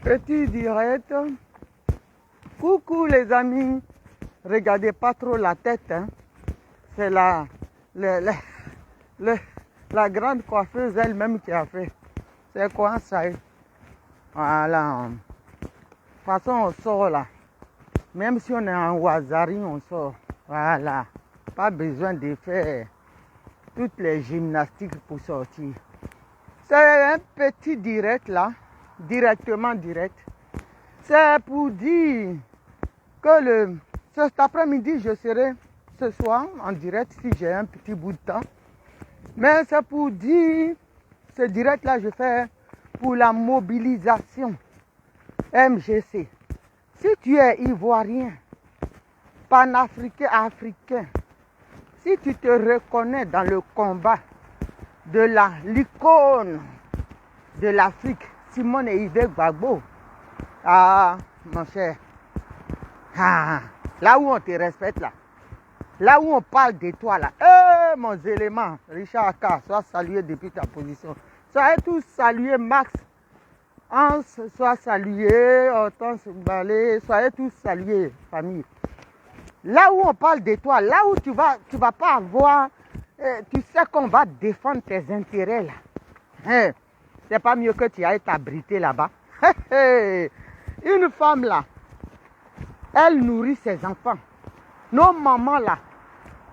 Petit direct. Coucou les amis. Regardez pas trop la tête. Hein. C'est la grande coiffeuse elle-même qui a fait. C'est quoi ça? Voilà. De toute façon, on sort là. Même si on est en Ouazari, on sort. Voilà. Pas besoin de faire toutes les gymnastiques pour sortir. C'est un petit direct là. Directement direct. C'est pour dire que cet après-midi, je serai ce soir en direct si j'ai un petit bout de temps. Mais c'est pour dire, ce direct-là, je fais pour la mobilisation MGC. Si tu es ivoirien, panafricain, africain, si tu te reconnais dans le combat de l'icône de l'Afrique, Simone Ive Gbagbo, ah, mon cher, là où on te respecte, là où on parle de toi, là, mon élément, Richard Aka, sois salué depuis ta position. Soyez tous salués, Max, Hans, sois salué, Hortense Balé, soyez tous salués, famille. Là où on parle de toi, là où tu vas pas avoir, tu sais qu'on va défendre tes intérêts, là. C'est pas mieux que tu ailles t'abriter là-bas. Une femme là, elle nourrit ses enfants. Nos mamans là,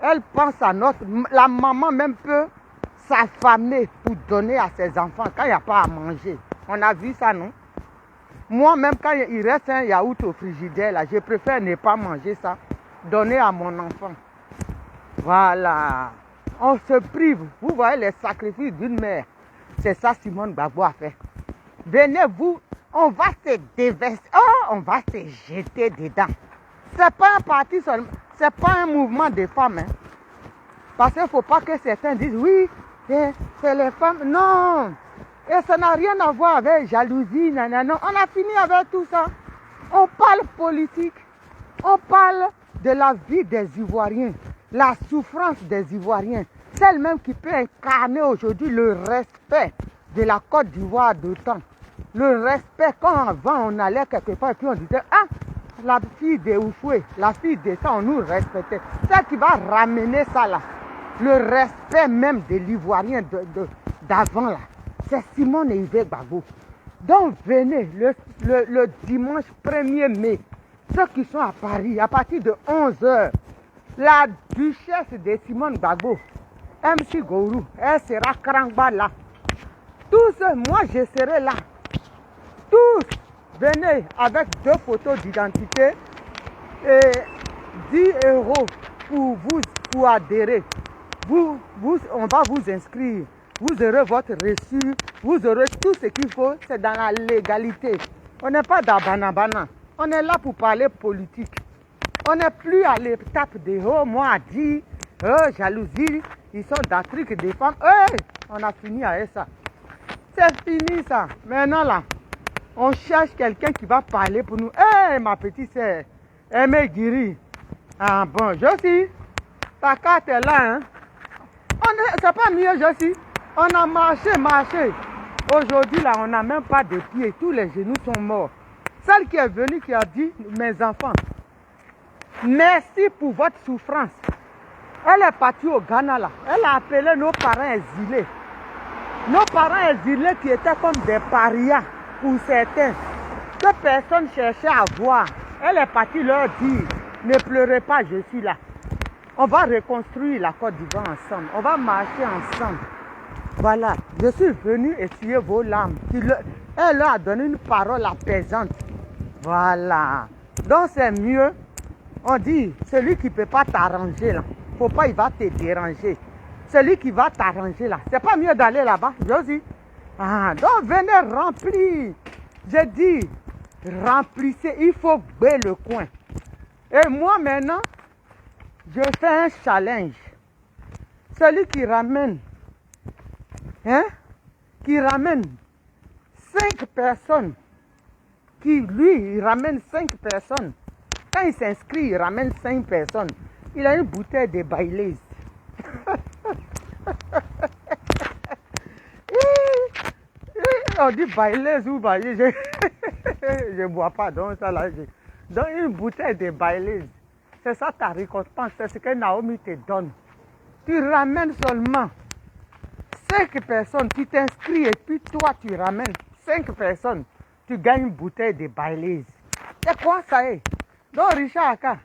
elles pensent à notre... La maman même peut s'affamer pour donner à ses enfants quand il n'y a pas à manger. On a vu ça, non? Moi même quand il reste un yaourt au frigidaire là, je préfère ne pas manger ça. Donner à mon enfant. Voilà. On se prive. Vous voyez les sacrifices d'une mère. C'est ça Simone Gbagbo a fait. Venez vous, on va se déverser, on va se jeter dedans. C'est pas un parti seulement, c'est pas un mouvement de femmes. Hein. Parce qu'il ne faut pas que certains disent oui, c'est les femmes. Non. Et ça n'a rien à voir avec jalousie, nanana. On a fini avec tout ça. On parle politique. On parle de la vie des Ivoiriens, la souffrance des Ivoiriens. Celle même qui peut incarner aujourd'hui le respect de la Côte d'Ivoire d'autant. Le respect quand avant on allait quelque part et puis on disait ah, la fille de Oufoué, la fille de ça, on nous respectait. C'est qui va ramener ça là. Le respect même de l'Ivoirien d'avant là. C'est Simone Ive Gbagbo. Donc venez le dimanche 1er mai. Ceux qui sont à Paris, à partir de 11h, la duchesse de Simone Gbagbo, MC Gourou, elle sera Krangba là. Tous, moi je serai là. Tous, venez avec 2 photos d'identité et 10 € pour adhérer. On va vous inscrire. Vous aurez votre reçu, vous aurez tout ce qu'il faut, c'est dans la légalité. On n'est pas dans banabana. On est là pour parler politique. On n'est plus à l'étape de oh, moi dit, jalousie, ils sont dans le truc des femmes. On a fini avec ça. C'est fini ça. Maintenant là, on cherche quelqu'un qui va parler pour nous. Ma petite sœur, Aimé Guiri. Ah bon, Josie, ta carte est là. Hein? C'est pas mieux, Josie. On a marché. Aujourd'hui là, on n'a même pas de pieds. Tous les genoux sont morts. Celle qui est venue, qui a dit, mes enfants, merci pour votre souffrance. Elle est partie au Ghana là. Elle a appelé nos parents exilés. Nos parents exilés qui étaient comme des parias pour certains. Que personne cherchait à voir. Elle est partie leur dire, ne pleurez pas, je suis là. On va reconstruire la Côte d'Ivoire ensemble. On va marcher ensemble. Voilà, je suis venu essuyer vos larmes. Elle leur a donné une parole apaisante. Voilà. Donc c'est mieux. On dit, celui qui ne peut pas t'arranger là, faut pas, il va te déranger. Celui qui va t'arranger là, c'est pas mieux d'aller là-bas, je dis. Donc venez remplir. Je dis, remplissez, il faut bouer le coin. Et moi maintenant, je fais un challenge. Celui qui ramène, qui ramène 5 personnes, qui lui, il ramène 5 personnes. Quand il s'inscrit, il ramène 5 personnes. Il a une bouteille de Baileys. On dit Baileys ou Baileys. Je ne bois pas, donc ça là. Dans une bouteille de Baileys, c'est ça ta récompense, c'est ce que Naomi te donne. Tu ramènes seulement 5 personnes, tu t'inscris et puis toi tu ramènes 5 personnes, tu gagnes une bouteille de Baileys. C'est quoi ça est? Donc Richard Aka,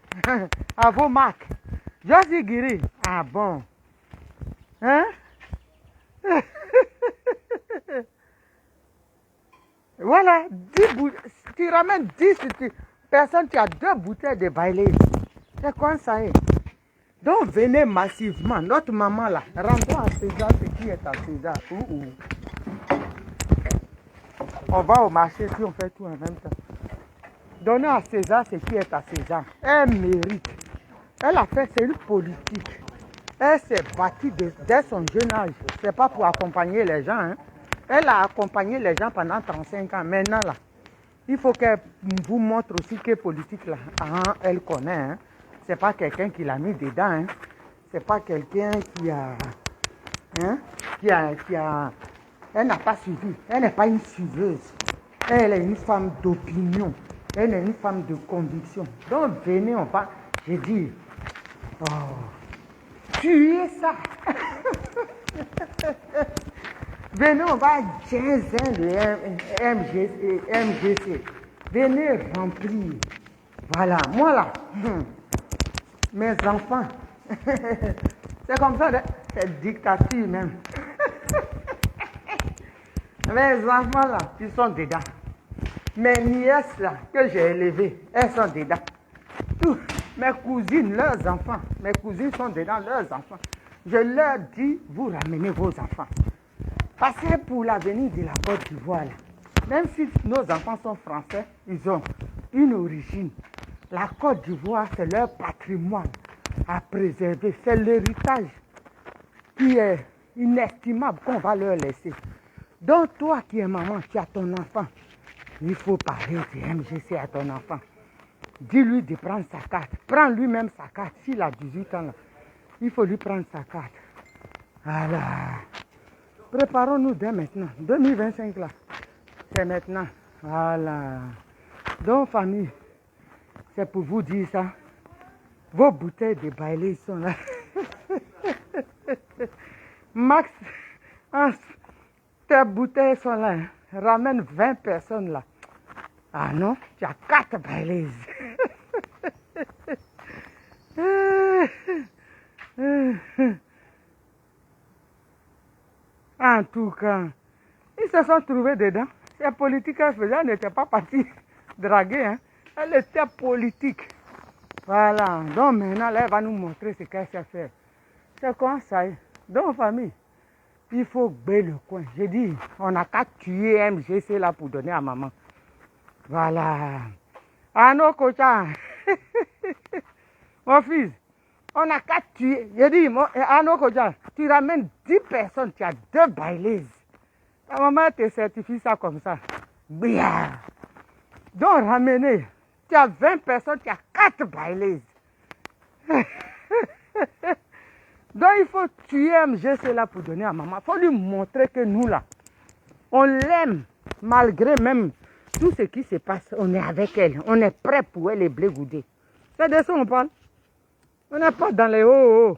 à vos marques. Josie Guiri, ah bon. Hein? Voilà, 10 tu ramènes 10 personnes, tu as 2 bouteilles de Baileys. C'est quoi ça est? Donc venez massivement, notre maman là, rendons à César ce qui est à César. On va au marché puis on fait tout en même temps. Donnez à César ce qui est à César. Elle mérite. Elle a fait, c'est une politique. Elle s'est battue dès son jeune âge. Ce n'est pas pour accompagner les gens. Hein. Elle a accompagné les gens pendant 35 ans. Maintenant, là, il faut qu'elle vous montre aussi que politique, là, elle connaît. Hein. Ce n'est pas quelqu'un qui l'a mis dedans. Hein. Ce n'est pas quelqu'un qui a... Hein, elle n'a pas suivi. Elle n'est pas une suiveuse. Elle est une femme d'opinion. Elle est une femme de conviction. Donc, venez, on va... J'ai dit... Oh, tuer ça. Venez, on va jaser le MGC. Venez remplir. Voilà, moi là, mes enfants, c'est comme ça, c'est dictature même. Mes enfants là, ils sont dedans. Mes nièces là, que j'ai élevées, elles sont dedans. Tout. Mes cousines, leurs enfants, mes cousines sont dedans, leurs enfants. Je leur dis, vous ramenez vos enfants. Parce que pour l'avenir de la Côte d'Ivoire, même si nos enfants sont français, ils ont une origine. La Côte d'Ivoire, c'est leur patrimoine à préserver. C'est l'héritage qui est inestimable qu'on va leur laisser. Donc toi qui es maman, tu as ton enfant. Il faut parler de MGC à ton enfant. Dis-lui de prendre sa carte. Prends lui-même sa carte. S'il a 18 ans, là, il faut lui prendre sa carte. Voilà. Préparons-nous dès maintenant. 2025, là, c'est maintenant. Voilà. Donc, famille, c'est pour vous dire ça. Vos bouteilles de Baileys sont là. Max, tes bouteilles sont là. Ramène 20 personnes là. Ah non, tu as 4 Baileys. En tout cas, ils se sont trouvés dedans. Ces politiques qu'elle faisait, elle n'était pas partie draguer. Hein. Elle était politique. Voilà. Donc maintenant, là, elle va nous montrer ce qu'elle sait faire. C'est quoi ça? Donc, famille, il faut bailler le coin. J'ai dit, on n'a qu'à tuer MGC là pour donner à maman. Voilà. Ano Kocha. Mon fils, on n'a qu'à tuer. J'ai dit, Ano Kocha, tu ramènes 10 personnes, tu as 2 Baileys. Ta maman te certifie ça comme ça. Bien. Donc, ramener, tu as 20 personnes, tu as 4 Baileys. Donc, il faut tuer MGC là pour donner à maman. Il faut lui montrer que nous là, on l'aime, malgré même tout ce qui se passe. On est avec elle. On est prêt pour elle les blégouder. C'est de ça qu'on parle. On n'est pas dans les hauts.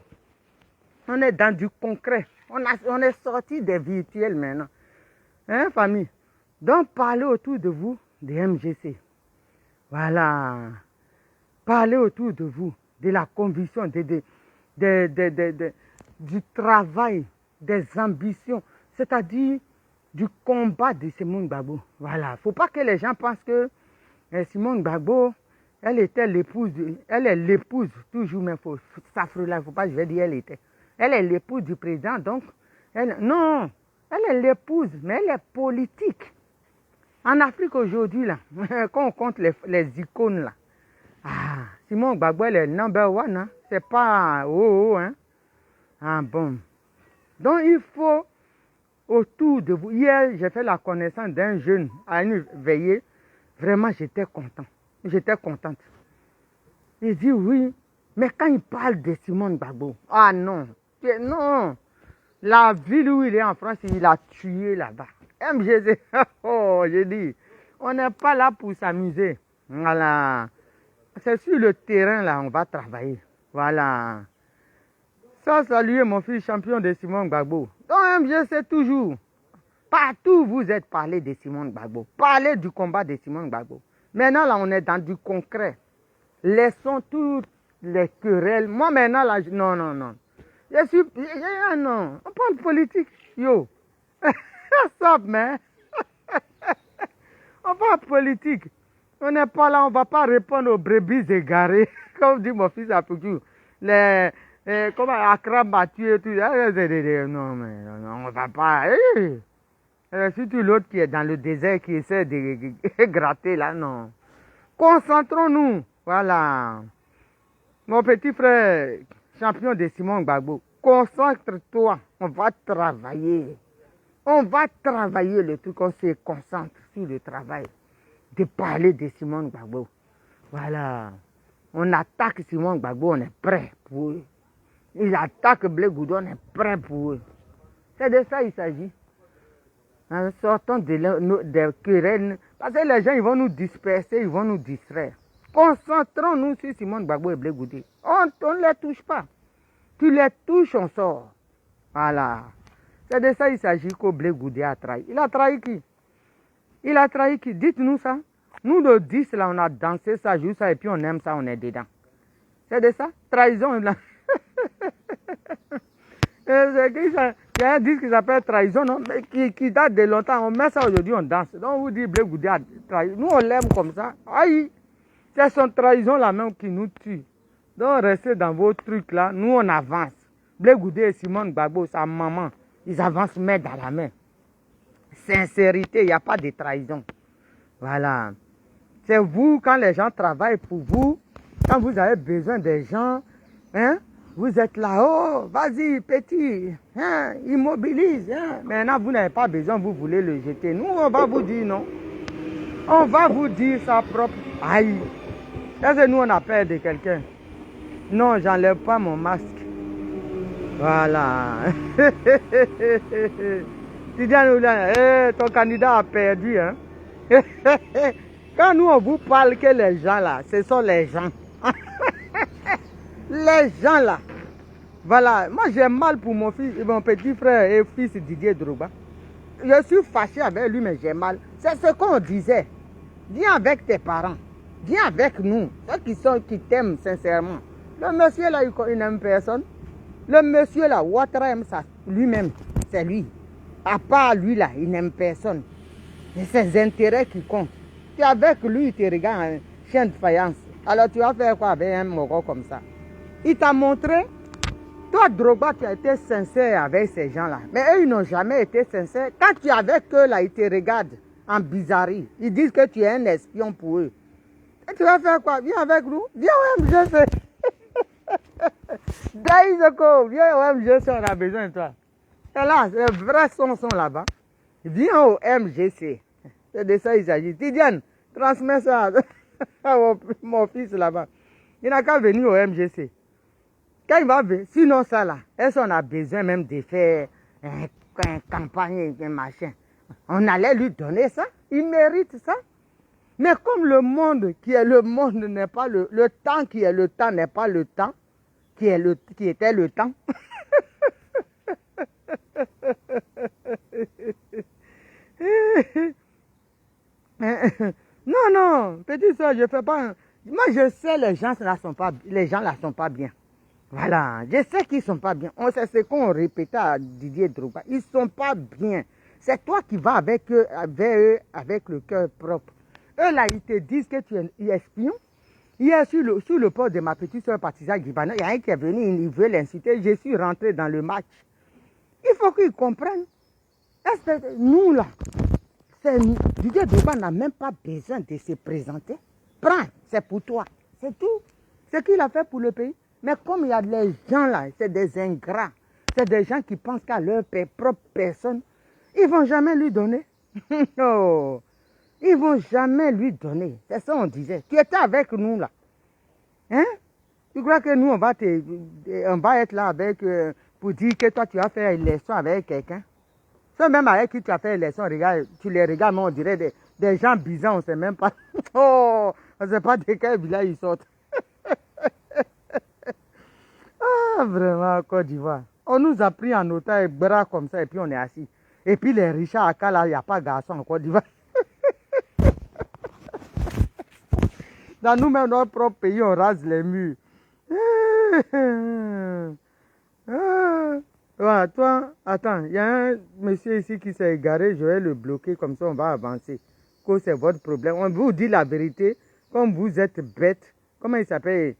On est dans du concret. On est sorti des virtuels maintenant. Hein, famille? Donc, parlez autour de vous de MGC. Voilà. Parlez autour de vous de la conviction, du travail, des ambitions, c'est-à-dire du combat de Simone Gbagbo. Voilà. Il ne faut pas que les gens pensent que Simone Gbagbo, elle était l'épouse, elle est l'épouse, toujours, mais ça là, il ne faut pas, je vais dire elle était. Elle est l'épouse du président, donc, non, elle est l'épouse, mais elle est politique. En Afrique aujourd'hui, là, quand on compte les icônes, là, Simone Gbagbo, elle est number one, hein. C'est pas hein. Ah bon. Donc il faut autour de vous. Hier, j'ai fait la connaissance d'un jeune à une veillée. Vraiment, j'étais content. J'étais contente. Il dit oui, mais quand il parle de Simone Gbagbo, ah non, non. La ville où il est en France, il a tué là-bas. MGC, oh, j'ai dit, On n'est pas là pour s'amuser. Voilà. C'est sur le terrain, là, on va travailler. Voilà. Ça, saluer mon fils champion de Simon Gbagbo. Donc, je sais toujours. Partout, vous êtes parlé de Simon Gbagbo. Parlez du combat de Simon Gbagbo. Maintenant, là, on est dans du concret. Laissons toutes les querelles. Moi, maintenant, là, non, non, non. Non. On parle politique. Yo. Stop, man. On parle politique. On n'est pas là, on ne va pas répondre aux brebis égarées. Comme dit mon fils à Poutou. Comment Accra m'a tué, tout. Non, mais non, on ne va pas. Surtout l'autre qui est dans le désert, qui essaie de gratter là, non. Concentrons-nous. Voilà. Mon petit frère, champion de Simon Gbagbo, concentre-toi. On va travailler. On va travailler le truc, on se concentre sur le travail. De parler de Simon Gbagbo. Voilà. On attaque Simon Gbagbo, on est prêt pour eux. Il attaque Blé Goudou, on est prêt pour eux. C'est de ça qu'il s'agit. En sortant des querelles, parce que les gens ils vont nous disperser, ils vont nous distraire. Concentrons-nous sur Simon Gbagbo et Blé Goudou. On ne les touche pas. Tu les touches, on sort. Voilà. C'est de ça qu'il s'agit que Blé Goudou a trahi. Il a trahi qui? Il a trahi qui? Dites-nous ça. Nous, le 10, là, on a dansé ça, joue ça, et puis on aime ça, on est dedans. C'est de ça? Trahison, là. Il y a un disque qui s'appelle Trahison, non? Mais qui date de longtemps. On met ça aujourd'hui, on danse. Donc, on vous dit, Blé Goudou a trahi. Nous, on l'aime comme ça. Aïe! C'est son trahison, là même, qui nous tue. Donc, restez dans vos trucs, là. Nous, on avance. Blé Goudou et Simon Gbagbo, sa maman, ils avancent main dans la main. Sincérité, il n'y a pas de trahison. Voilà. C'est vous, quand les gens travaillent pour vous, quand vous avez besoin des gens, hein, vous êtes là, oh, vas-y, petit, hein, immobilise. Hein. Maintenant, vous n'avez pas besoin, vous voulez le jeter. Nous, on va vous dire non. On va vous dire ça propre. Aïe. Est-ce que nous, on a peur de quelqu'un? Non, j'enlève pas mon masque. Voilà. Ton candidat a perdu, hein. Quand nous on vous parle que les gens là, ce sont les gens. Les gens là. Voilà, moi j'ai mal pour mon fils, mon petit frère et fils Didier Drogba. Je suis fâché avec lui, mais j'ai mal. C'est ce qu'on disait. Viens avec tes parents. Viens avec nous. Ceux qui t'aiment sincèrement. Le monsieur là, il n'aime personne. Le monsieur là, Ouattara aime ça. Lui-même, c'est lui. À part lui là, il n'aime personne. C'est ses intérêts qui comptent. Tu es avec lui, il te regarde un chien de faïence. Alors tu vas faire quoi avec un moro comme ça? Il t'a montré. Toi, Drogba, tu as été sincère avec ces gens-là. Mais eux, ils n'ont jamais été sincères. Quand tu es avec eux, là, ils te regardent en bizarrerie. Ils disent que tu es un espion pour eux. Et tu vas faire quoi? Viens avec nous. Viens au MGC. Daïsoko, viens au MGC, on a besoin de toi. Et là, les vrais sons sont là-bas. Viens au MGC. C'est de ça qu'il s'agit. Tidiane, transmets ça à mon fils là-bas. Il n'a qu'à venir au MGC. Quand il va venir, sinon ça là, est-ce qu'on a besoin même de faire une campagne, un machin? On allait lui donner ça. Il mérite ça. Mais comme le monde qui est le monde n'est pas le temps qui est le temps n'est pas le temps qui était le temps. Non, non, petit soeur, je fais pas. Moi, je sais les gens là sont pas bien. Voilà, je sais qu'ils sont pas bien. C'est ce qu'on répétait à Didier Drogba. Ils sont pas bien. C'est toi qui vas avec eux, avec le cœur propre. Eux là, ils te disent que tu es espion. Hier, sur le port de ma petite soeur Patricia Guibana, il y a un qui est venu, il veut l'inciter. Je suis rentré dans le match. Il faut qu'ils comprennent. Est-ce que nous là, Didier Drogba n'a même pas besoin de se présenter. Prends, c'est pour toi. C'est tout. Ce qu'il a fait pour le pays. Mais comme il y a des gens là, c'est des ingrats. C'est des gens qui pensent qu'à leur propre personne. Ils ne vont jamais lui donner. Non. Ils ne vont jamais lui donner. C'est ça qu'on disait. Tu étais avec nous là. Hein? Tu crois que nous, on va être là avec, pour dire que toi, tu vas faire une leçon avec quelqu'un? Ceux même avec qui tu as fait une leçon, regarde, tu les regardes, mais on dirait Des gens bizarres, on ne sait même pas. Oh, on ne sait pas de quel village ils sortent. Ah, vraiment, Côte d'Ivoire. On nous a pris en otage, bras comme ça, et puis on est assis. Et puis les Richard Aka, là, il n'y a pas de garçon en Côte d'Ivoire. Dans nous-mêmes, notre propre pays, on rase les murs. Voilà, toi, attends, il y a un monsieur ici qui s'est égaré, je vais le bloquer, comme ça on va avancer. Que c'est votre problème. On vous dit la vérité, comme vous êtes bête. Comment il s'appelle?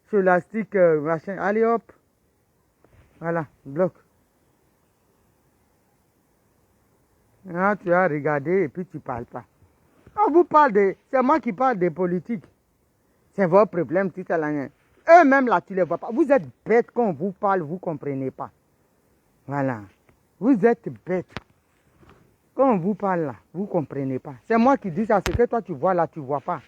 Cholastique, machin. Allez hop. Voilà, bloc. Ah, tu as regardé et puis tu parles pas. On vous parle de... C'est moi qui parle des politiques. C'est votre problème, tout à l'heure. Eux-mêmes, là, tu ne les vois pas. Vous êtes bêtes quand on vous parle, vous ne comprenez pas. Voilà. Vous êtes bêtes. Quand on vous parle, là, vous ne comprenez pas. C'est moi qui dis ça. Ce que toi, tu vois là, tu ne vois pas.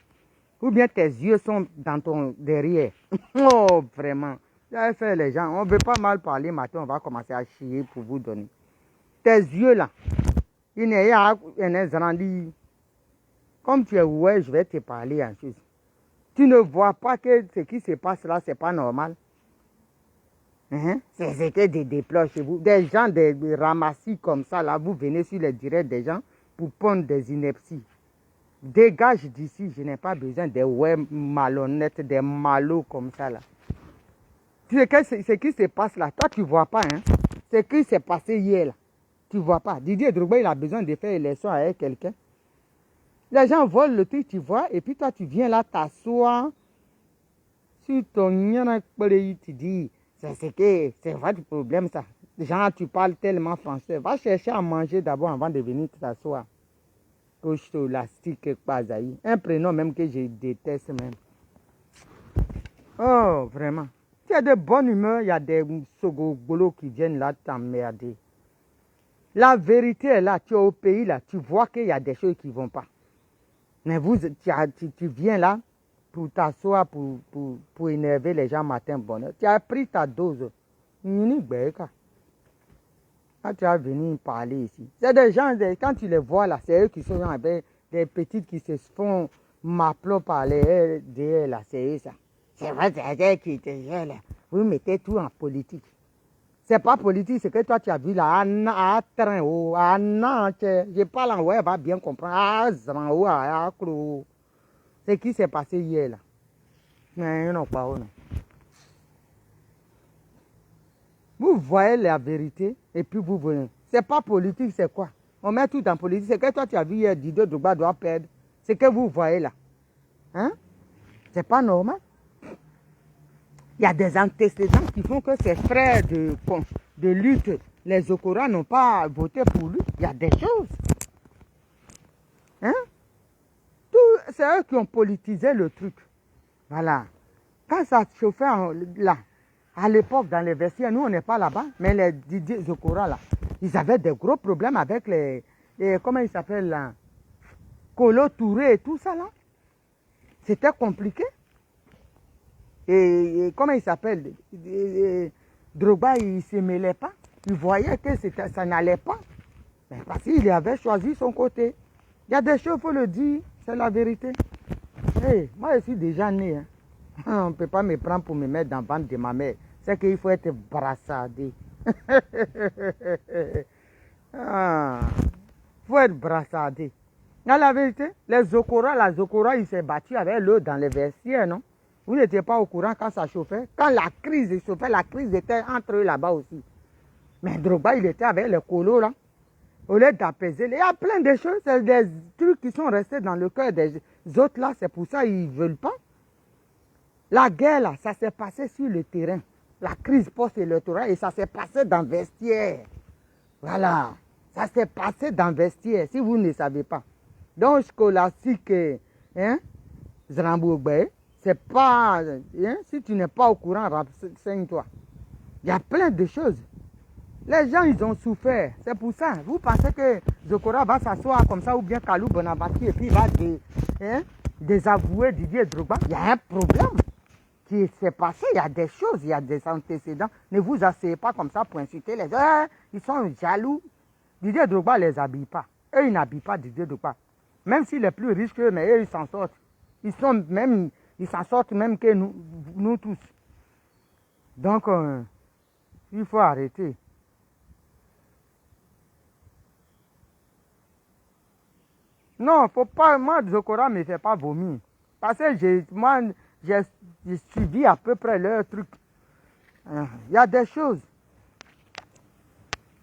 Ou bien tes yeux sont dans ton derrière. Oh, vraiment. J'avais fait les gens. On ne veut pas mal parler matin. On va commencer à chier pour vous donner. Tes yeux, là. Il n'est pas un comme tu es ouais, je vais te parler en chose. Tu ne vois pas que ce qui se passe là, ce n'est pas normal. C'était des déploies chez vous. Des gens des ramassis comme ça, là, vous venez sur les directs des gens pour pondre des inepties. Dégage d'ici, je n'ai pas besoin des ouais malhonnêtes, des malots comme ça, là. Ce qui se passe là, toi, tu ne vois pas, hein. Ce qui s'est passé hier, là, tu ne vois pas. Didier Drogba, il a besoin de faire élection avec quelqu'un. Les gens volent le truc, tu vois, et puis toi, tu viens là, t'assois sur ton nien, tu dis, c'est votre problème, ça. Genre, tu parles tellement français. Va chercher à manger d'abord avant de venir t'asseoir. Coach Tolastique, Pazaï. Un prénom même que je déteste même. Oh, vraiment. Tu as de bonne humeur, il y a des sogobolos qui viennent là t'emmerder. La vérité est là, tu es au pays là, tu vois qu'il y a des choses qui ne vont pas. Mais tu viens là pour t'asseoir, pour énerver les gens matin bonheur. Tu as pris ta dose. Quand tu as venu parler ici. C'est des gens, quand tu les vois là, c'est eux qui sont avec des petites qui se font m'appeler par les derrière là, c'est eux ça. C'est vrai, c'est qui te gère là. Vous mettez tout en politique. C'est pas politique, c'est que toi tu as vu là, à train, à Nantes, je parle en ouais, va bien comprendre, à Zran, à Clou. C'est ce qui s'est passé hier là. Mais non, pas non. Vous voyez la vérité et puis vous venez. C'est pas politique, c'est quoi? On met tout en politique. C'est que toi tu as vu hier, Didier Drogba doit perdre. C'est que vous voyez là. Hein? C'est pas normal. Il y a des antécédents qui font que ces frères de lutte, les Okora, n'ont pas voté pour lui. Il y a des choses. Hein? C'est eux qui ont politisé le truc. Voilà. Quand ça chauffait là, à l'époque, dans les vestiaires, nous, on n'est pas là-bas, mais les Didier Zokora, là, ils avaient des gros problèmes avec les comment ils s'appellent là? Kolo Touré et tout ça, là. C'était compliqué. Et comment il s'appelle? Drogba, il ne se mêlait pas. Il voyait que ça n'allait pas. Mais parce qu'il avait choisi son côté. Il y a des choses, il faut le dire, c'est la vérité. Hey, moi, je suis déjà né. Hein. On ne peut pas me prendre pour me mettre dans le ventre de ma mère. C'est qu'il faut être brassadé. Ah, faut être brassadé. Dans la vérité, les Zokora, la Zokora, il s'est battu avec l'eau dans les vestiaires, non? Vous n'étiez pas au courant quand ça chauffait. Quand la crise chauffait, la crise était entre eux là-bas aussi. Mais Drogba, il était avec les colos là. Au lieu d'apaiser, il y a plein de choses, c'est des trucs qui sont restés dans le cœur des autres là, c'est pour ça qu'ils ne veulent pas. La guerre là, ça s'est passé sur le terrain. La crise post-électorale et ça s'est passé dans le vestiaire. Voilà, ça s'est passé dans le vestiaire, si vous ne savez pas. Donc, Scholastique, hein, Zrambourg, c'est pas, hein, si tu n'es pas au courant, renseigne-toi. Il y a plein de choses. Les gens, ils ont souffert. C'est pour ça. Vous pensez que Zokora va s'asseoir comme ça ou bien Kalou Bonabati et puis il va désavouer Didier Drogba? Il y a un problème qui s'est passé. Il y a des choses, il y a des antécédents. Ne vous asseyez pas comme ça pour insulter les gens. Ils sont jaloux. Didier Drogba ne les habille pas. Eux, ils n'habillent pas Didier Drogba. Même s'il est plus riche qu'eux, mais eux, ils s'en sortent. Ils s'en sortent même que nous tous. Donc, il faut arrêter. Non, faut pas, moi, Zokora ne me fait pas vomir. Parce que moi, j'ai suivi à peu près leur truc. Il y a des choses.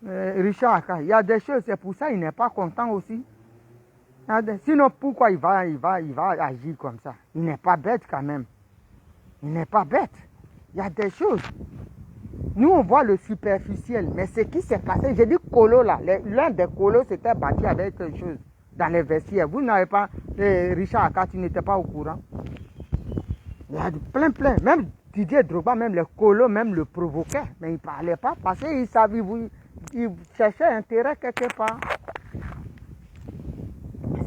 Richard, il y a des choses, c'est pour ça qu'il n'est pas content aussi. Sinon, pourquoi il va agir comme ça? Il n'est pas bête quand même. Il n'est pas bête. Il y a des choses. Nous, on voit le superficiel, mais ce qui s'est passé, j'ai dit colo là, l'un des colos s'était battu avec quelque chose dans les vestiaires. Vous n'avez pas, Richard Aka, tu n'étais pas au courant. Il y a plein, même Didier Drogba, même les colos, même le provoquaient, mais il ne parlait pas parce qu'il savait, il cherchait intérêt quelque part.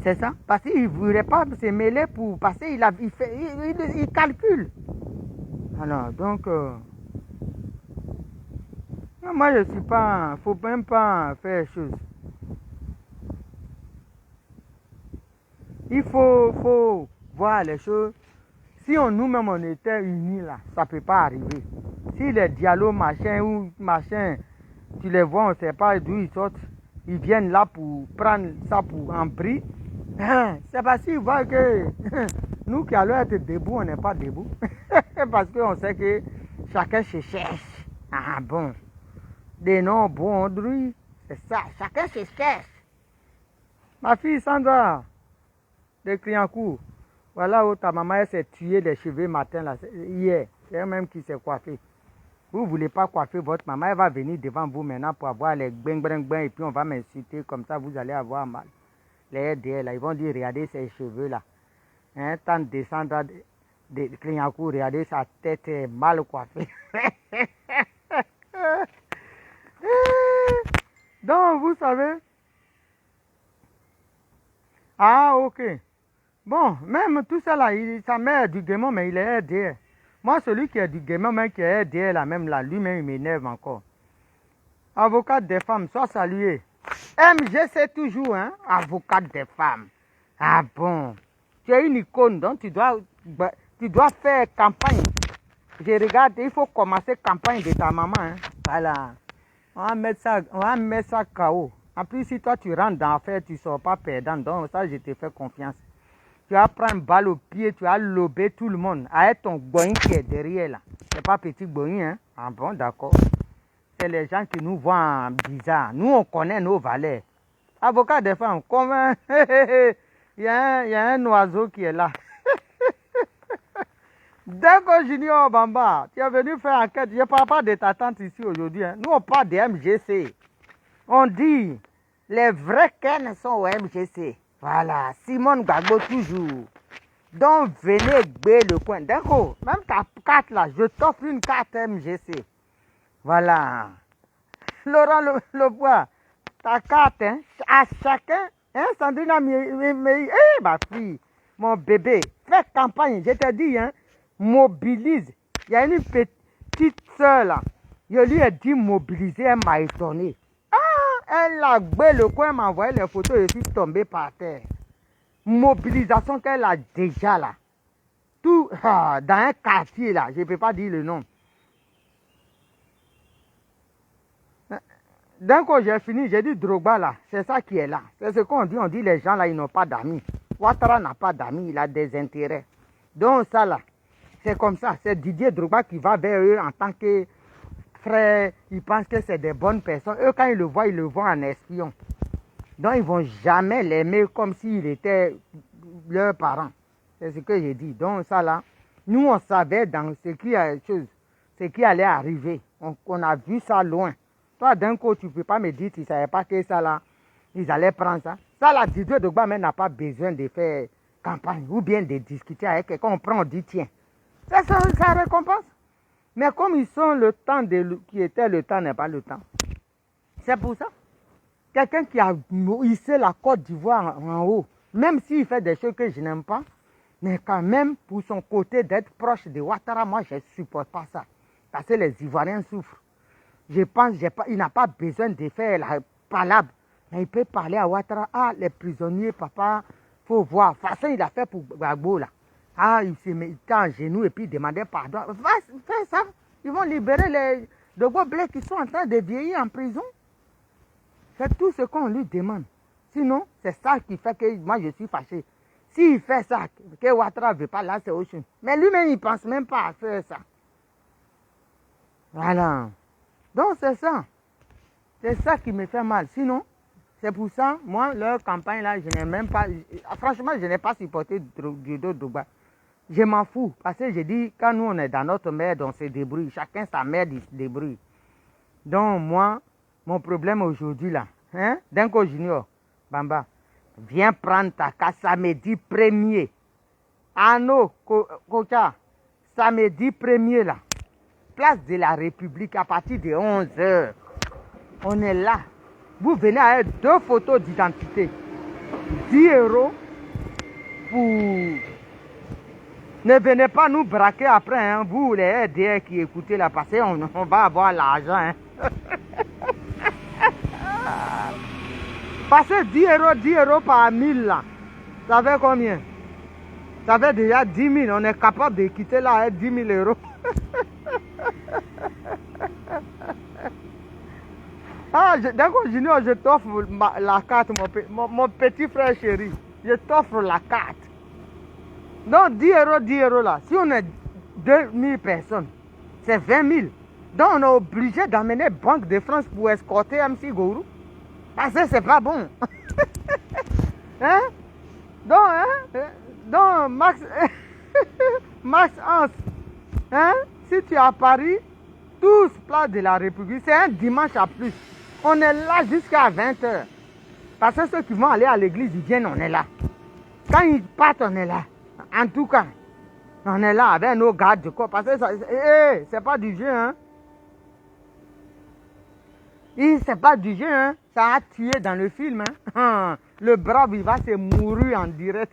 C'est ça, parce qu'il ne voulait pas se mêler pour passer, il calcule. Alors, donc, moi je ne suis pas, il ne faut même pas faire chose. Il faut voir les choses. Si nous-mêmes on était unis là, ça ne peut pas arriver. Si les dialogues machin, tu les vois, on ne sait pas d'où ils sortent, ils viennent là pour prendre ça pour en prix. C'est parce qu'ils voient que nous qui allons être debout, on n'est pas debout. Parce qu'on sait que chacun se cherche. Ah bon. Des noms bons, c'est ça, chacun se cherche. Ma fille Sandra, de Clignancourt, voilà où ta maman s'est tuée des cheveux matin, là, hier. C'est elle-même qui s'est coiffée. Vous ne voulez pas coiffer votre maman, elle va venir devant vous maintenant pour avoir les bing et puis on va m'insulter, comme ça vous allez avoir mal. Les RDL, là, ils vont dire, regardez ses cheveux là. Hein, tant de descendre de Clignancourt, regardez sa tête est mal coiffée. Donc, vous savez. Ah, ok. Bon, même tout ça là, sa mère est du Guémon, mais il est RDL. Moi, celui qui est du Guémon, même qui est RDL, là, même là, lui-même, il m'énerve encore. Avocat des femmes, sois salué. MGC toujours, hein, avocat des femmes. Ah bon, tu es une icône, donc tu dois faire campagne. Je regarde, il faut commencer campagne de ta maman. Hein. Voilà, on va mettre ça KO. En plus, si toi tu rentres dans l'affaire, tu ne sors pas perdant. Donc ça, je te fais confiance. Tu vas prendre une balle au pied, tu vas lober tout le monde. Avec ton goïn qui est derrière là. C'est pas petit goïn, hein. Ah bon, d'accord. C'est les gens qui nous voient bizarre. Nous, on connaît nos valeurs. Avocat des femmes, comment il y a un oiseau qui est là. D'accord, Junior Bamba, tu es venu faire enquête. Je ne parle pas de ta tante ici aujourd'hui. Hein. Nous, on parle des MGC. On dit, les vrais Ken sont au MGC. Voilà, Simone Gbagbo toujours. Donc, venez gbé le coin. D'accord, même ta carte là, je t'offre une carte MGC. Voilà. Laurent Lebois, ta carte, hein, à chacun, hein, Sandrina, ma fille, mon bébé, fais campagne, je te dis, hein, mobilise. Il y a une petite soeur là, je lui ai dit mobiliser, elle m'a étonné. Ah, elle a gbé le coin, elle m'a envoyé les photos, je suis tombé par terre. Mobilisation qu'elle a déjà là. Tout dans un quartier là, je ne peux pas dire le nom. D'un coup, j'ai fini, j'ai dit Drogba là, c'est ça qui est là. C'est ce qu'on dit, on dit les gens là, ils n'ont pas d'amis. Ouattara n'a pas d'amis, il a des intérêts. Donc ça là, c'est comme ça, c'est Didier Drogba qui va vers eux en tant que frère, ils pensent que c'est des bonnes personnes. Eux, quand ils le voient en espion. Donc ils ne vont jamais l'aimer comme s'il était leurs parents. C'est ce que j'ai dit. Donc ça là, nous on savait dans ce qui allait arriver. On a vu ça loin. Toi, d'un coup, tu ne peux pas me dire, tu ne savais pas que ça là, ils allaient prendre ça. Ça là, Didier Drogba même n'a pas besoin de faire campagne ou bien de discuter avec quelqu'un. On prend, on dit tiens. C'est ça récompense. Mais comme ils sont le temps qui était le temps n'est pas le temps. C'est pour ça. Quelqu'un qui a hissé la Côte d'Ivoire en haut, même s'il fait des choses que je n'aime pas, mais quand même, pour son côté d'être proche de Ouattara, moi, je ne supporte pas ça. Parce que les Ivoiriens souffrent. Je pense, il n'a pas besoin de faire la palabre. Mais il peut parler à Ouattara. Ah, les prisonniers, papa, Faut voir. De toute façon, il a fait pour Gbagbo, là. Ah, il s'est mis en genoux et puis il demandait pardon. Fais ça. Ils vont libérer les Dogo Blé qui sont en train de vieillir en prison. C'est tout ce qu'on lui demande. Sinon, c'est ça qui fait que moi, je suis fâché. S'il fait ça, que Ouattara ne veut pas, là, c'est autre chose. Mais lui-même, il ne pense même pas à faire ça. Voilà. Donc, c'est ça. C'est ça qui me fait mal. Sinon, c'est pour ça, moi, leur campagne, là, je n'ai même pas... Franchement, je n'ai pas supporté Dieudo Douba. Je m'en fous. Parce que je dis, quand nous, on est dans notre merde, on se débrouille. Chacun sa merde, il se débrouille. Donc, moi, mon problème aujourd'hui, là, hein, Denko Junior, Bamba, viens prendre ta carte samedi 1er. Anno, Kocha, samedi 1er, là. Place de la République à partir de 11h. On est là. Vous venez avec 2 photos d'identité. 10 € pour... Ne venez pas nous braquer après, hein, vous les RDR qui écoutez là, parce qu'on va avoir l'argent. Hein. Parce que 10 € par 1000 là, ça fait combien? Ça fait déjà 10 000, on est capable de quitter là avec 10 000 €. Ah, d'accord, Junior, je t'offre la carte, mon petit frère chéri. Je t'offre la carte. Donc 10 € là, si on est 2000 personnes, c'est 20 000. Donc on est obligé d'amener Banque de France pour escorter MC Gourou. Parce que c'est pas bon. Hein? Donc Max, Max Hans, hein? Si tu es à Paris, tous place de la République, c'est un dimanche à plus. On est là jusqu'à 20h. Parce que ceux qui vont aller à l'église, ils viennent, on est là. Quand ils partent, on est là. En tout cas, on est là avec nos gardes de corps. Parce que c'est pas du jeu, hein. C'est pas du jeu, hein. Ça a tué dans le film, hein. Le brave, il va se mourir en direct.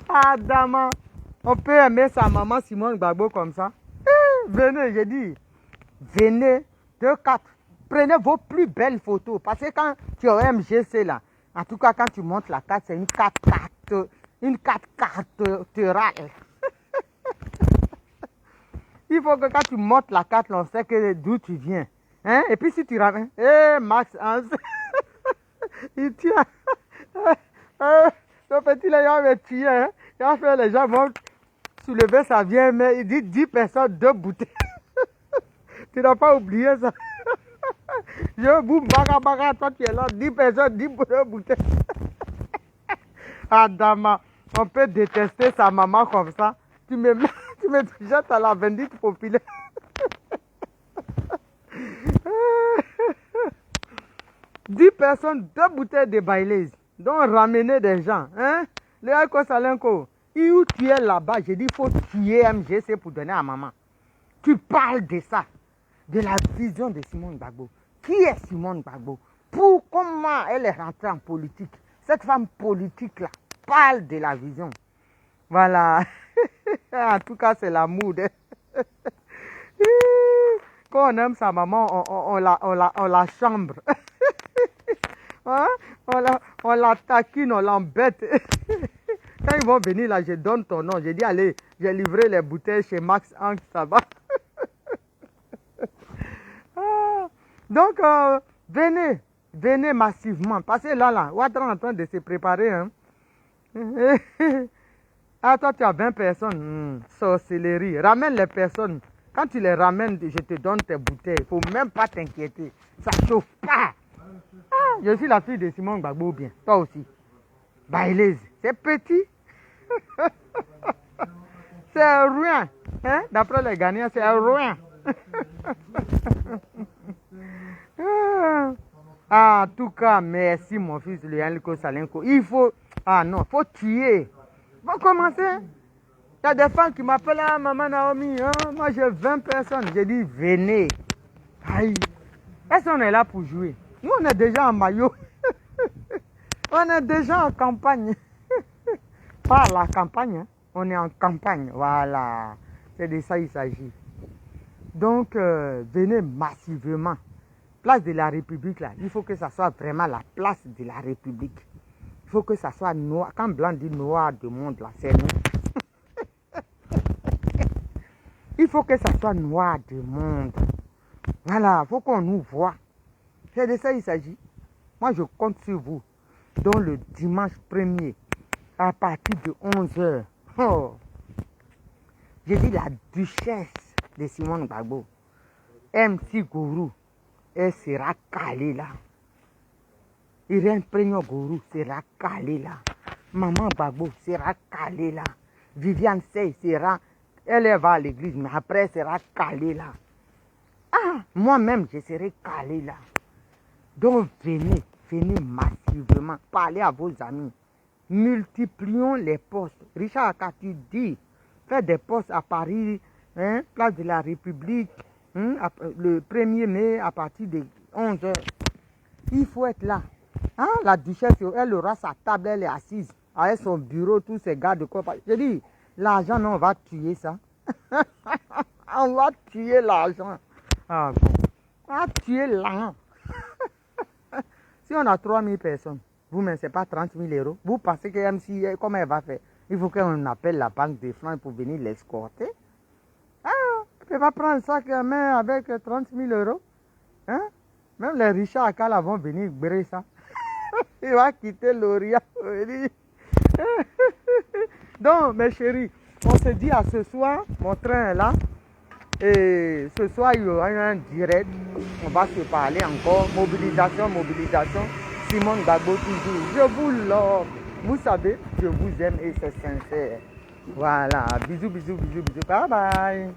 Adama, on peut aimer sa maman Simone Gbagbo comme ça. Venez, j'ai dit. Venez, 2-4. Prenez vos plus belles photos. Parce que quand tu as MGC là, en tout cas, quand tu montes la carte, c'est une carte cartérale. Il faut que quand tu montes la carte, on sait d'où tu viens. Hein? Et puis si tu ramènes, Max Hans, il tient. Ce petit là, il va me tuer. Hein? Il va faire les gens vont soulever sa vieille mère. Il dit 10 personnes, 2 bouteilles. Tu n'as pas oublié ça. Je boum, baga, toi tu es là, 10 personnes, 10 bouteilles. Adama, on peut détester sa maman comme ça. Tu me jettes à la bendite populaire. 10 personnes, 2 bouteilles de Baileys. Donc ramener des gens. Hein? Le Aiko Salenko, où tu es là-bas, j'ai dit il faut tuer MGC pour donner à maman. Tu parles de ça. De la vision de Simone Gbagbo. Qui est Simone Gbagbo? Comment elle est rentrée en politique? Cette femme politique-là parle de la vision. Voilà. En tout cas, c'est l'amour. Quand on aime sa maman, on la chambre. Hein? On la taquine, on l'embête. Quand ils vont venir là, je donne ton nom. J'ai dit, allez, j'ai livré les bouteilles chez Max Hank, ça va. Donc, venez massivement. Parce que là, Ouattara est en train de se préparer. Hein. Ah, toi, tu as 20 personnes. Sorcellerie. Ramène les personnes. Quand tu les ramènes, je te donne tes bouteilles. Il ne faut même pas t'inquiéter. Ça ne chauffe pas. Ah, je suis la fille de Simon Gbagbo, bien. Toi aussi. Baileys, c'est petit. C'est rien. Hein? D'après les gagnants, c'est rien. Ah, en tout cas, merci mon fils, le Aliko Salenko. Il faut... Ah non, il faut tuer. Il faut commencer. Il y a des femmes qui m'appellent, ah, maman Naomi, hein? Moi j'ai 20 personnes. J'ai dit, venez. Aïe. Est-ce qu'on est là pour jouer? Nous, on est déjà en maillot. On est déjà en campagne. Pas la campagne, hein? On est en campagne. Voilà. C'est de ça qu'il s'agit. Donc, venez massivement. Place de la République, là. Il faut que ça soit vraiment la place de la République. Il faut que ça soit noir. Quand blanc dit noir de monde, là, c'est nous. Il faut que ça soit noir de monde. Voilà, il faut qu'on nous voit. C'est de ça qu'il s'agit. Moi, je compte sur vous. Donc, le dimanche 1er, à partir de 11h. Oh. J'ai dit la duchesse de Simone Gbagbo. MC Gourou. Elle sera calée là. Irène Prégnon Gourou sera calée là. Maman Gbagbo sera calée là. Viviane Sey sera... Elle va à l'église, mais après elle sera calée là. Ah, moi-même, je serai calée là. Donc venez, venez massivement. Parlez à vos amis. Multiplions les postes. Richard Aka, tu dis, fais des postes à Paris, hein, place de la République, hein, le 1er mai à partir de 11h. Il faut être là. Hein, la duchesse, elle aura sa table, elle est assise, avec son bureau, tous ses gardes de corps. Je dis, l'argent, non, on va tuer ça. On va tuer l'argent. Ah bon. On va tuer l'argent. Si on a 3000 personnes, vous-même, ce n'est pas 30 000 euros. Vous pensez que MC, comment elle va faire? Il faut qu'on appelle la banque de France pour venir l'escorter. Ah, elle ne peut pas prendre ça qu'elle met avec 30 000 euros. Hein? Même les Richard Aka là vont venir brûler ça. Il va quitter l'Orient. Donc, mes chéris, on se dit à ce soir, mon train est là. Et ce soir, il y aura un direct. On va se parler encore. Mobilisation, mobilisation. Simone Gbagbo toujours. Je vous love. Vous savez, je vous aime et c'est sincère. Voilà. Bisous, bisous, bisous, bisous. Bye bye.